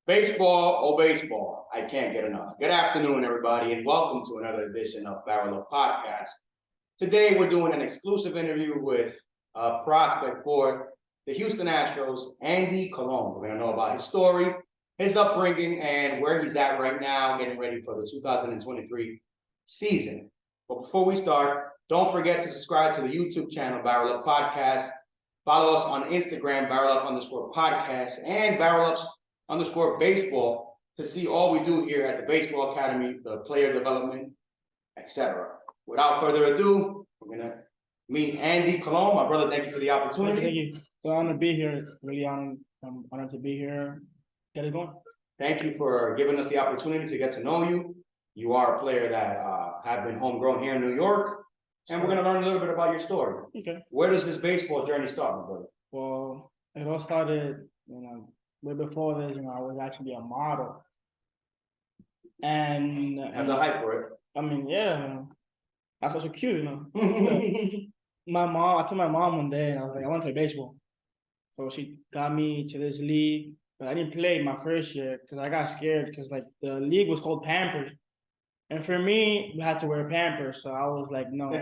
Baseball, oh baseball, I can't get enough. Good afternoon, everybody, and welcome to another edition of BarrelUp Podcast. Today, we're doing an exclusive interview with a prospect for the Houston Astros, Andy Colon. We're going to know about his story, his upbringing, and where he's at right now, getting ready for the 2023 season. But before we start, don't forget to subscribe to the YouTube channel, BarrelUp Podcast. Follow us on Instagram, BarrelUp_podcast, and BarrelUp_baseball to see all we do here at the Baseball Academy, the player development, etc. Without further ado, we're gonna meet Andy Colon. My brother, thank you for the opportunity. Thank you. So I'm honored to be here. Really honored. I'm honored to be here. Get it going. Thank you for giving us the opportunity to get to know you. You are a player that have been homegrown here in New York, and we're gonna learn a little bit about your story. Okay. Where does this baseball journey start, my brother? Well, it all started, way before this. I was actually a model, and Have the hype for it. I mean, yeah, that's so cute, My mom, I told my mom one day, I was like, I want to play baseball. So she got me to this league, but I didn't play my first year because I got scared because the league was called Pampers. And for me, we had to wear Pampers. So I was like, no.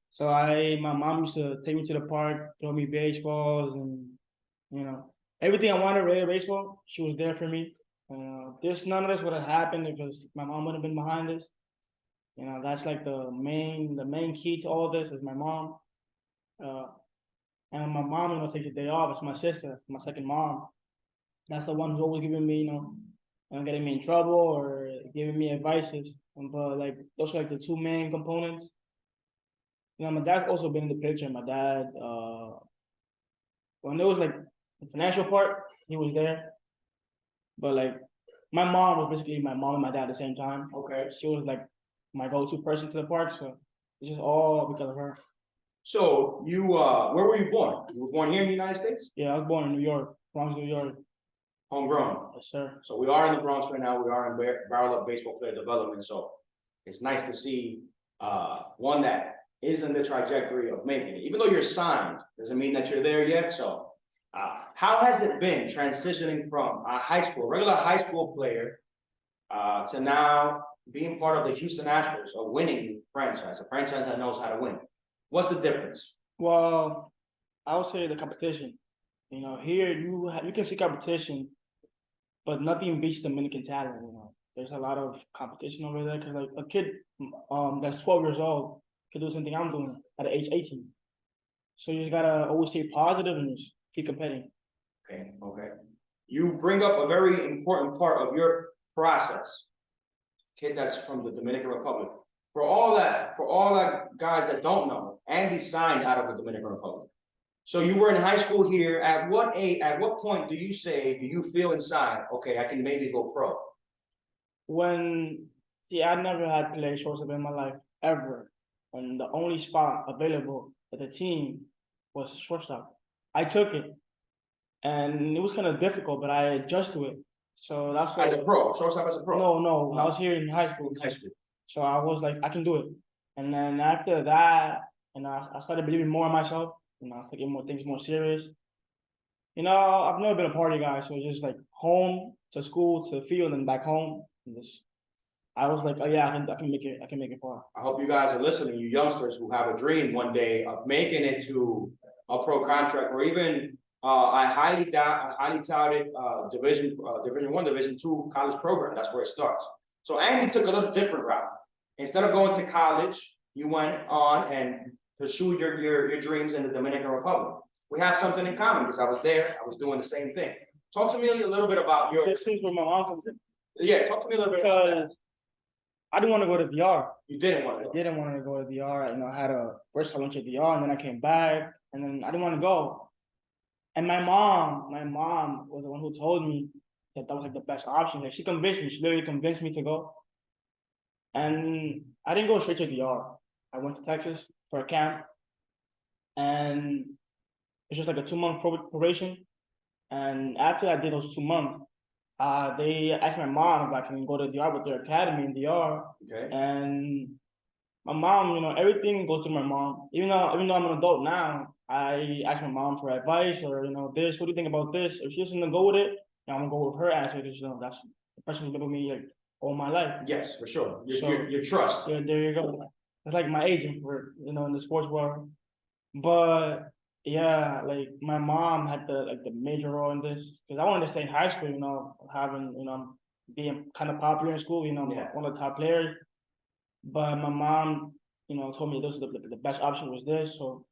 So my mom used to take me to the park, throw me baseballs and, everything I wanted related to baseball, she was there for me. None of this would have happened if my mom would have been behind this. That's like the main key to all this is my mom. And my mom, takes a day off. It's my sister, my second mom. That's the one who's always giving me, getting me in trouble or giving me advices. But those are the two main components. My dad's also been in the picture. My dad, when there was the financial part, he was there. But my mom was basically my mom and my dad at the same time. Okay. She was my go-to person to the park. So it's just all because of her. So you, where were you born? You were born here in the United States? Yeah, I was born in New York, Bronx, New York. Homegrown. Yes, sir. So we are in the Bronx right now. We are in BarrelUp baseball player development. So it's nice to see one that is in the trajectory of making it. Even though you're signed, doesn't mean that you're there yet. So how has it been transitioning from a regular high school player to now being part of the Houston Astros, a winning franchise, a franchise that knows how to win? What's the difference? Well, I would say the competition. Here you can see competition, but nothing beats Dominican talent. There's a lot of competition over there because a kid that's 12 years old can do something I'm doing at age 18. So you just gotta always stay positive and just keep competing. Okay. You bring up a very important part of your process. Kid that's from the Dominican Republic. For all that guys that don't know, Andy signed out of the Dominican Republic. So you were in high school here. At what point do you feel inside, okay, I can maybe go pro? I never had played shortstop in my life, ever. And the only spot available at the team was shortstop. I took it. And it was kind of difficult, but I adjusted to it. So that's why. As a pro, shortstop as a pro? No. I was here in high school. So I was like, I can do it. And then after that, I started believing more in myself. Taking things more serious. I've never been a party guy, so just home to school to the field and back home. I was like, oh yeah, I can make it. I can make it far. I hope you guys are listening, you youngsters who have a dream one day of making it to a pro contract or even a highly touted Division 1, Division 2 college program. That's where it starts. So Andy took a little different route. Instead of going to college, you went on and pursued your dreams in the Dominican Republic. We have something in common because I was there. I was doing the same thing. Talk to me a little bit about your. This is where my mom comes in. Yeah, talk to me a little bit about that. Because I didn't want to go to DR. You didn't want to go. I didn't want to go to DR. First I went to DR and then I came back and then I didn't want to go. And my mom was the one who told me that was the best option. She convinced me. She literally convinced me to go. And I didn't go straight to DR. I went to Texas for a camp, and it's just a 2-month probation. And after I did those 2 months, they asked my mom if I can go to DR with their academy in DR. Okay. And my mom, everything goes through my mom. Even though I'm an adult now, I ask my mom for advice or, this, what do you think about this? If she doesn't go with it, I'm gonna go with her answer because that's the person who's been with me like all my life. Yes, for sure. So- Your trust. Yeah, there you go. It's like my agent for in the sports world. But yeah, like my mom had the major role in this because I wanted to stay in high school, having being kind of popular in school, Yeah. one of the top players. But my mom, told me this was the best option was this. So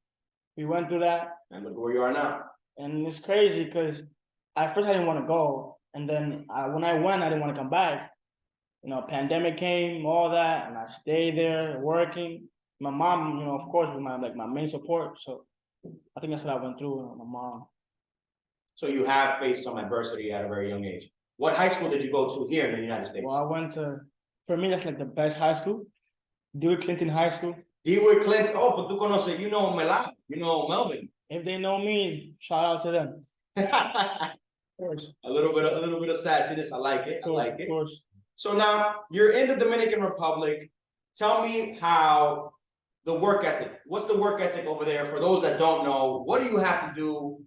we went through that. And look where you are now. And it's crazy because at first I didn't want to go. And then when I went, I didn't want to come back. Pandemic came, all that, and I stayed there working. My mom, of course, was my main support. So I think that's what I went through, my mom. So you have faced some adversity at a very young age. What high school did you go to here in the United States? Well, I went for me, that's like the best high school. Dewey Clinton High School. Dewey Clinton. Oh, but tú conoces, Melon, Melvin. If they know me, shout out to them. Of course. A little bit of sassiness. I like it. I like it. Of course. So now you're in the Dominican Republic. Tell me how the work ethic. What's the work ethic over there? For those that don't know, what do you have to do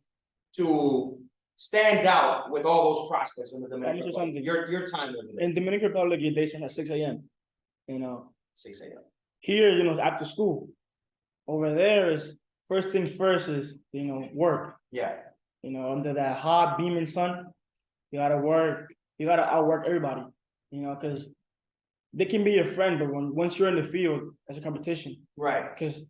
to stand out with all those prospects in the Dominican Republic? Your time over there. In Dominican Republic, they start at 6 a.m. 6 a.m. Here, after school. Over there is first things first is work. Yeah. Under that hot beaming sun, you gotta work. You gotta outwork everybody. Because they can be your friend, but once you're in the field, it's a competition. Right. Because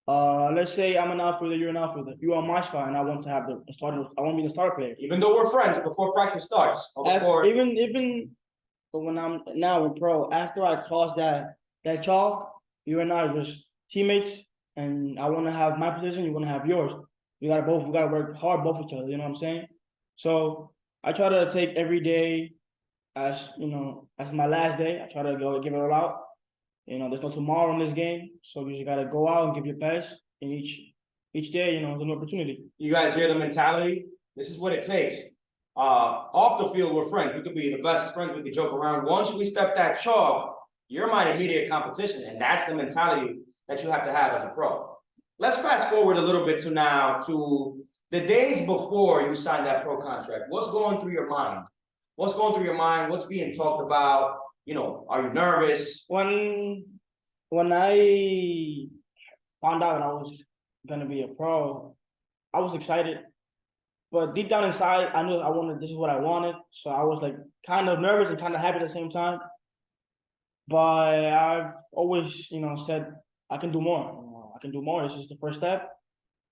let's say I'm an outfielder, you're an outfielder. You are my spot, and I want to have the starter. I want to be the star player. Even though we're friends before practice starts, or before even but when I'm now in pro, after I cross that chalk, you and I are just teammates, and I want to have my position. You want to have yours. We gotta work hard, both each other. You know what I'm saying? So I try to take every day as my last day. I try to go give it all out. There's no tomorrow in this game, so you just gotta go out and give your best. And each day, there's an opportunity. You guys hear the mentality? This is what it takes. Off the field, we're friends. We could be the best friends. We could joke around. Once we step that chalk, you're my immediate competition, and that's the mentality that you have to have as a pro. Let's fast forward a little bit to the days before you signed that pro contract. What's going through your mind? What's going through your mind? What's being talked about? Are you nervous? When I found out I was gonna be a pro, I was excited. But deep down inside, I knew this is what I wanted. So I was like kind of nervous and kind of happy at the same time. But I've always, said I can do more. I can do more. This is the first step.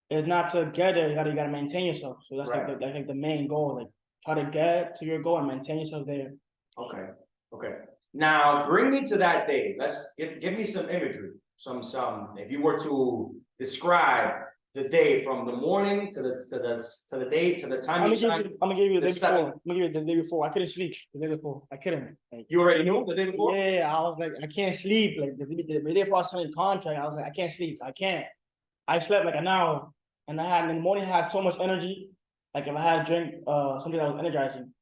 It's not to get there. You gotta maintain yourself. So that's Right. like the main goal. Like try to get to your goal and maintain yourself there. Okay. Now bring me to that day. Let's give me some imagery. Some. If you were to describe the day from the morning to the day to the time I'm you gonna signed. give you the the day before. seven. I'm gonna give you the day before. I couldn't sleep the day before. I couldn't. You already knew the day before? Yeah, I was like, I can't sleep. Like the day before I signed the contract, I was like, I can't sleep. I can't. I slept like an hour, and in the morning I had so much energy. Like if I had a drink, something that was energizing.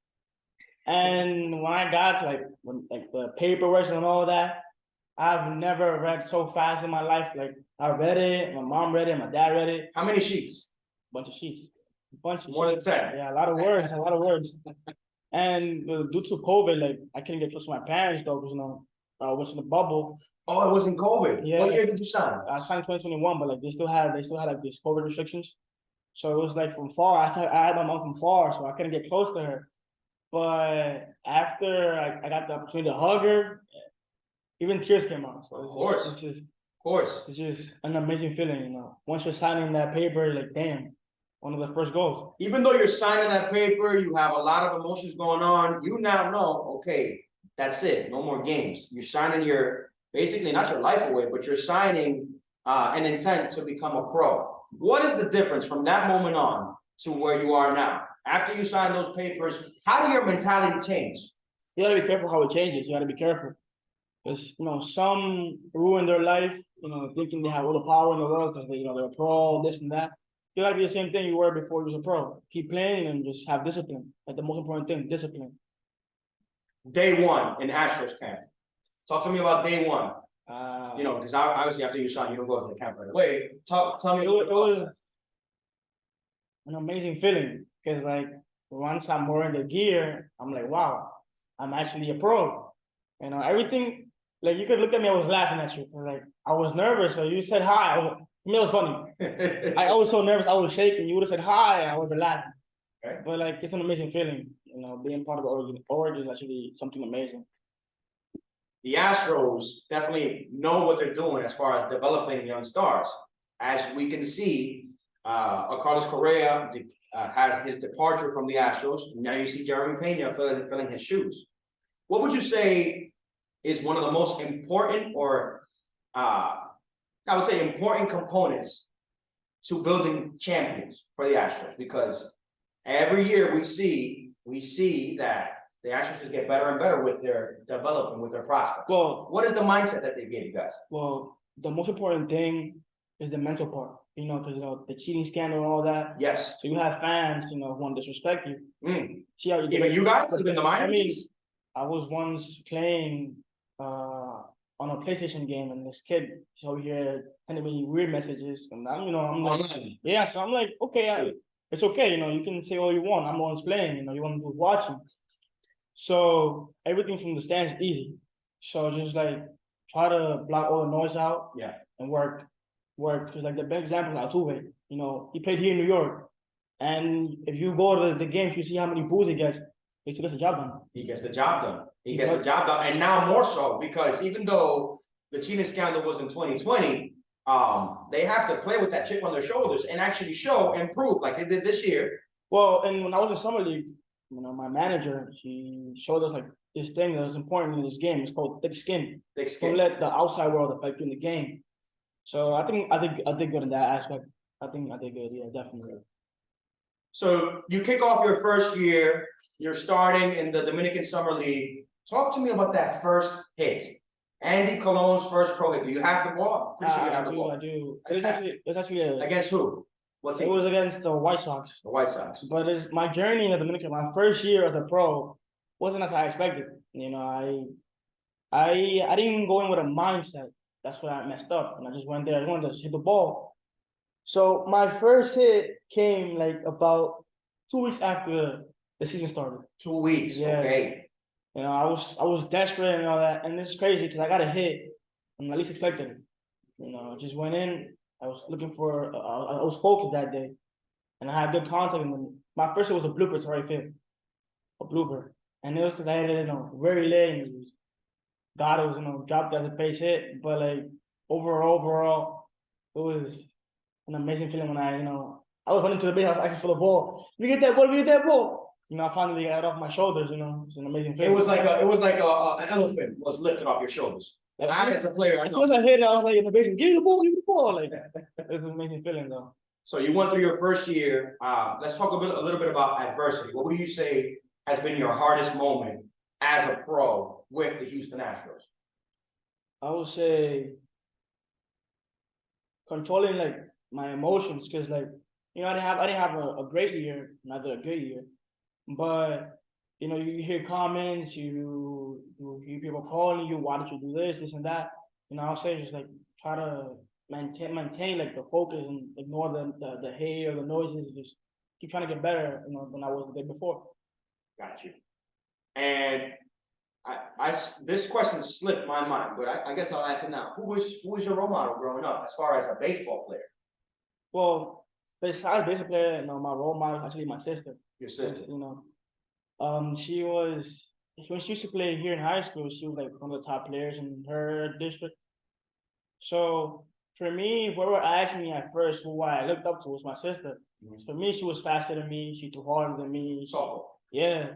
And when I got to the paperwork and all that, I've never read so fast in my life. Like I read it, my mom read it, my dad read it. How many sheets? Bunch of sheets. Bunch of More than 10. Yeah, a lot of words, And due to COVID, like I couldn't get close to my parents though, because I was in the bubble. Oh, it wasn't COVID. Yeah. What year did you sign? I signed 2021, but like they still had like these COVID restrictions. So it was like from far. I had my mom from far, so I couldn't get close to her. But after I got the opportunity to hug her, even tears came out. So Of course. It's just an amazing feeling, Once you're signing that paper, like damn, one of the first goals. Even though you're signing that paper, you have a lot of emotions going on. You now know, okay, that's it. No more games. You're signing basically not your life away, but you're signing an intent to become a pro. What is the difference from that moment on to where you are now? After you sign those papers, how do your mentality change? You gotta be careful how it changes. You gotta be careful. Because, some ruin their life, thinking they have all the power in the world because they're a pro, this and that. You gotta be the same thing you were before you was a pro. Keep playing and just have discipline. Like the most important thing, discipline. Day one in Astros camp. Talk to me about day one. Uh, Because obviously after you sign, you don't go to the camp right away. Tell me. it was an amazing feeling because like once I'm wearing the gear, I'm like, wow, I'm actually a pro. You know, everything, like you could look at me, I was laughing at you. Like I was nervous, so you said hi. To me, it was funny. I was so nervous, I was shaking. You would have said hi, I was laughing. Okay. But like, it's an amazing feeling. You know, being part of the origin is actually something amazing. The Astros definitely know what they're doing as far as developing young stars. As we can see, Carlos Correa had his departure from the Astros. Now you see Jeremy Pena filling his shoes. What would you say is one of the most important, or I would say important components to building champions for the Astros? Because every year we see that the Astros just get better and better with their development, with their prospects. Well, what is the mindset that they gave you guys? Well, the most important thing is the mental part, you know, because, you know, the cheating scandal and all that. Yes. So you have fans, you know, who want to disrespect you. See how you Even you guys, even the minor I mean, leagues? I was once playing on a PlayStation game, and this kid is over here sending me weird messages, and I'm like, yeah, so I'm like, okay, it's okay, you know, you can say all you want. I'm the one's playing, you know, you want to watching. So everything from the stands is easy. So just like try to block all the noise out, and work. Because like the best example is Altuve. You know, he played here in New York, and if you go to the games, you see how many boos he gets. He gets the job done. He gets the job done. He gets the job done, and now more so because even though the cheating scandal was in 2020, they have to play with that chip on their shoulders and actually show and prove like they did this year. Well, and when I was in summer league, you know, my manager, she showed us like this thing that was important in this game. It's called thick skin. Thick skin. Don't let the outside world affect you in the game. So I did good in that aspect. I did good. Yeah, definitely. So you kick off your first year. You're starting in the Dominican Summer League. Talk to me about that first hit. Andy Colon's first pro hit. Do you have the ball? Pretty sure you have the ball. I do. It's actually against who? What team? It was against the White Sox. The White Sox. But it's my journey in the Dominican. My first year as a pro wasn't as I expected. You know, I didn't go in with a mindset. That's where I messed up, and I just went there. I wanted to hit the ball. So my first hit came like about 2 weeks after the season started. 2 weeks, yeah. Okay. You know, I was desperate and all that, and it's crazy because I got a hit, and I least expected it. You know, I just went in. I was looking for. I was focused that day, and I had good contact. And my first hit was a blooper to right field, a blooper, and it was because I had it, you know, very late. And it was, God, it was, you know, dropped as a base hit, but like overall, it was an amazing feeling when I was running to the base, I was asking for the ball. Let me get that ball. Let me get that ball. You know, I finally got it off my shoulders. You know, it's an amazing feeling. It was like an elephant was lifted off your shoulders. Like I, as a player, I know. As soon as I hit it, I was like in the basement, give me the ball, give me the ball. Like it was an amazing feeling, though. So you went through your first year. Let's talk a little bit about adversity. What would you say has been your hardest moment as a pro with the Houston Astros? I would say controlling like my emotions, because like, you know, I didn't have a great year, not a good year, but you know, you hear comments, you hear people calling you, why did you do this and that. You know, I'll say just like try to maintain like the focus and ignore the hate or the noises. Just keep trying to get better, you know, than I was the day before. Got you. And this question slipped my mind, but I guess I'll ask it now. Who was your role model growing up as far as a baseball player? Well, besides baseball player, you know, my role model is actually my sister. Your sister. You know, when she used to play here in high school, she was like one of the top players in her district. So for me, whoever asked me at first who I looked up to was my sister. For me, she was faster than me. She threw harder than me. Yeah.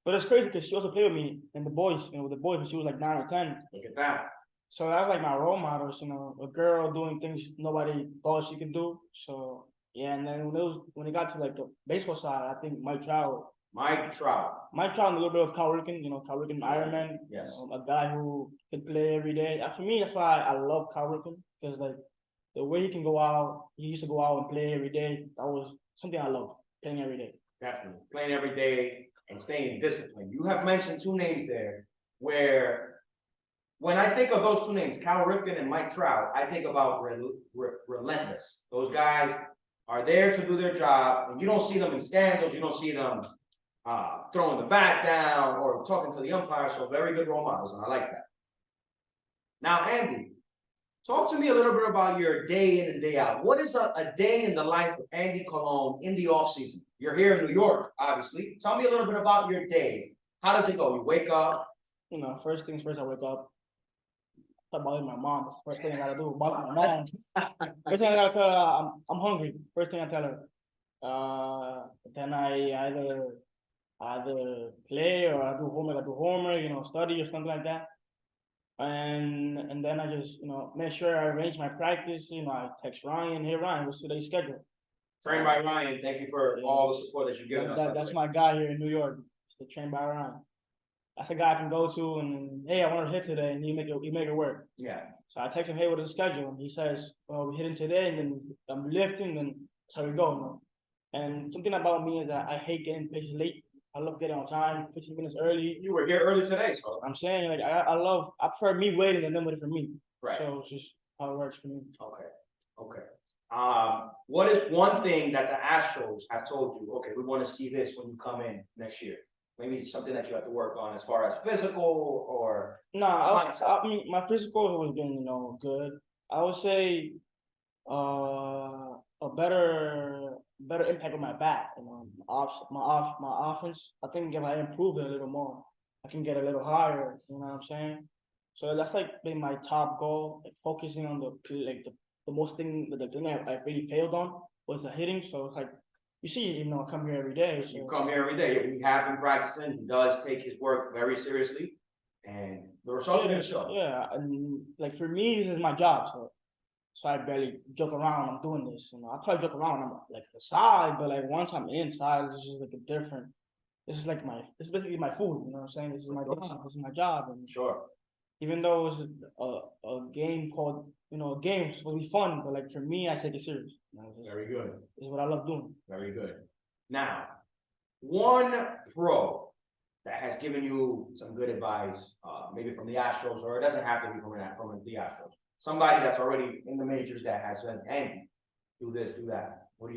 But it's crazy because she also played with me and the boys, you know, with the boys when she was like 9 or 10. Look at that. So that was like my role models, you know, a girl doing things nobody thought she could do. So yeah, and then when it got to like the baseball side, I think Mike Trout and a little bit of Cal Ripken, you know, Cal Ripken, Iron Man. Yes. A guy who can play every day. For me, that's why I love Cal Ripken, because like the way he can go out, he used to go out and play every day. That was something I love, playing every day. Definitely. Playing every day and staying disciplined. You have mentioned two names there where when I think of those two names, Cal Ripken and Mike Trout, I think about relentless. Those guys are there to do their job, and you don't see them in scandals. You don't see them throwing the bat down or talking to the umpire. So very good role models, and I like that. Now, Andy, talk to me a little bit about your day in and day out. What is a day in the life of Andy Colon in the off season? You're here in New York, obviously. Tell me a little bit about your day. How does it go? You wake up. First things first, I wake up. Start bothering my mom. That's the first thing I gotta do. Bother my mom. First thing I gotta tell her, I'm hungry. First thing I tell her. Then I either play or I do homework, study or something like that. And then I just, make sure I arrange my practice. I text Ryan, hey Ryan, what's today's schedule? Trained by Ryan. Thank you for all the support that you've given us. That's my guy here in New York. It's Trained by Ryan. That's a guy I can go to and hey, I want to hit today, and he make it work. Yeah. So I text him, hey, what is the schedule? And he says, well, we're hitting today, and then I'm lifting, and that's how we go. And something about me is that I hate getting pitches late. I love getting on time, 15 minutes early. You were here early today, so I'm saying, like, I prefer me waiting than them waiting for me. Right. So it's just how it works for me. Okay. What is one thing that the Astros have told you? Okay, we want to see this when you come in next year. Maybe something that you have to work on as far as physical or. No, I mean my physical has been good. I would say a better impact on my bat. My offense. I think if I improve it a little more, I can get a little higher. You know what I'm saying? So that's like been my top goal. Like focusing on the most thing, the thing I really failed on was the hitting. So it's like you see, I come here every day. So. You come here every day. We have been practicing. He does take his work very seriously, and the results are going to show. Yeah, and like for me, this is my job. So I barely joke around. I'm doing this. I probably joke around. I'm like the side, but like once I'm inside, this is like a different. This is basically my food. You know what I'm saying? This is my job. This is my job. And sure. Even though it's a game called, a game supposed to be fun, but like for me, I take it serious. Very good. This is what I love doing. Very good. Now, one pro that has given you some good advice, maybe from the Astros, or it doesn't have to be from the Astros. Somebody that's already in the majors that has said, Andy, do this, do that. Who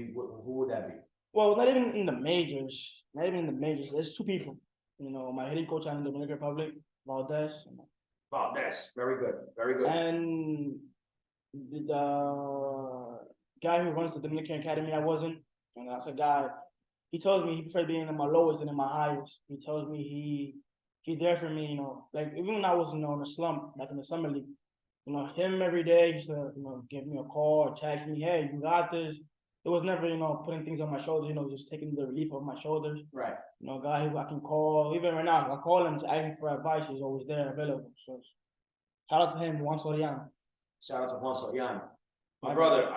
would that be? Well, not even in the majors. There's two people. My hitting coach out in the Dominican Republic, Valdez. Valdez, very good, very good. And the guy who runs the Dominican Academy, I wasn't. And that's a guy. He told me he preferred being in my lowest than in my highest. He tells me he's there for me. Like even when I was in a slump, like in the summer league. Him every day, he used to, give me a call or text me, hey, you got this. It was never, putting things on my shoulders, just taking the relief off my shoulders. Right. A guy who I can call, even right now, if I call him to ask him for advice, he's always there, available. So shout out to him, Juan Soriano. Shout out to Juan Soriano. My brother,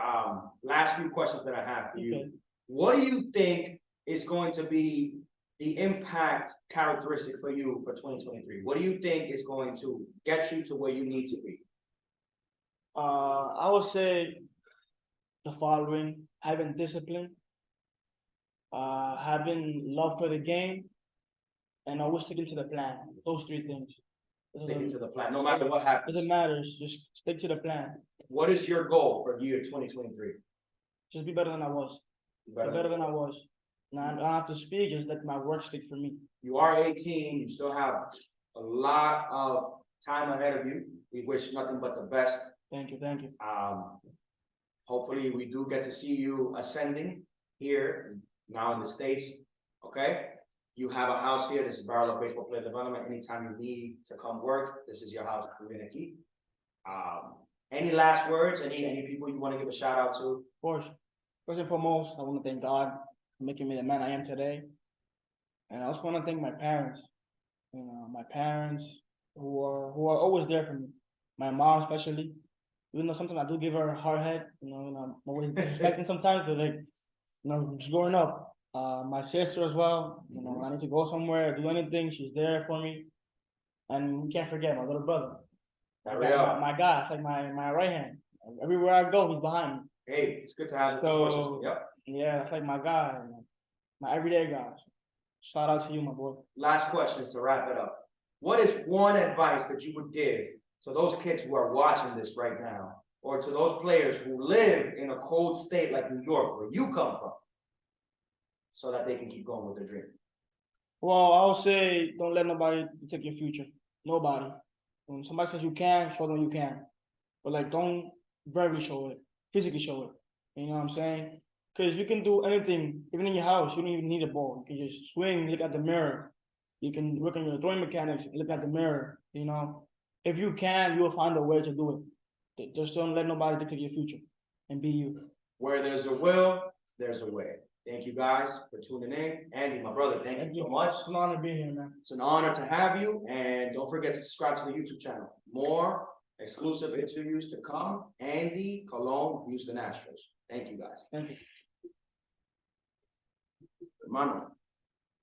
last few questions that I have for you. Okay. What do you think is going to be the impact characteristic for you for 2023? What do you think is going to get you to where you need to be? I would say the following: having discipline, having love for the game, and always sticking to the plan. Those three things. Sticking to the plan, no matter what happens. Doesn't matter. Just stick to the plan. What is your goal for year 2023? Just be better than I was. Be better than I was. Now I don't have to speak. Just let my work stick for me. You are 18. You still have a lot of time ahead of you. We wish nothing but the best. Thank you. Hopefully we do get to see you ascending here now in the States. Okay. You have a house here. This is BarrelUp Baseball Player Development. Anytime you need to come work, this is your house. Any last words? Any people you want to give a shout out to? Of course. First and foremost, I want to thank God for making me the man I am today. And I also want to thank my parents. My parents who are always there for me. My mom especially. Even though sometimes I do give her a hard head, I'm always disrespecting sometimes, but just growing up. My sister as well, I need to go somewhere, do anything, she's there for me. And you can't forget my little brother. My guy, it's like my right hand. Everywhere I go, he's behind me. Hey, it's good to have so, yep. Yeah, that's like my guy, my everyday guy. Shout out to you, my boy. Last question to wrap it up. What is one advice that you would give to those kids who are watching this right now, or to those players who live in a cold state like New York, where you come from, so that they can keep going with their dream? Well, I would say don't let nobody take your future. Nobody. When somebody says you can, show them you can. But like, don't verbally show it, physically show it. You know what I'm saying? Because you can do anything, even in your house. You don't even need a ball. You can just swing, look at the mirror. You can work on your throwing mechanics, look at the mirror. You know, if you can, you will find a way to do it. Just don't let nobody take your future, and be you. Where there's a will, there's a way. Thank you guys for tuning in. Andy, my brother, thank you so much. It's an honor being here, man. It's an honor to have you, and don't forget to subscribe to the YouTube channel. More exclusive interviews to come. Andy Colon, Houston Astros. Thank you guys. Thank you. Hermano.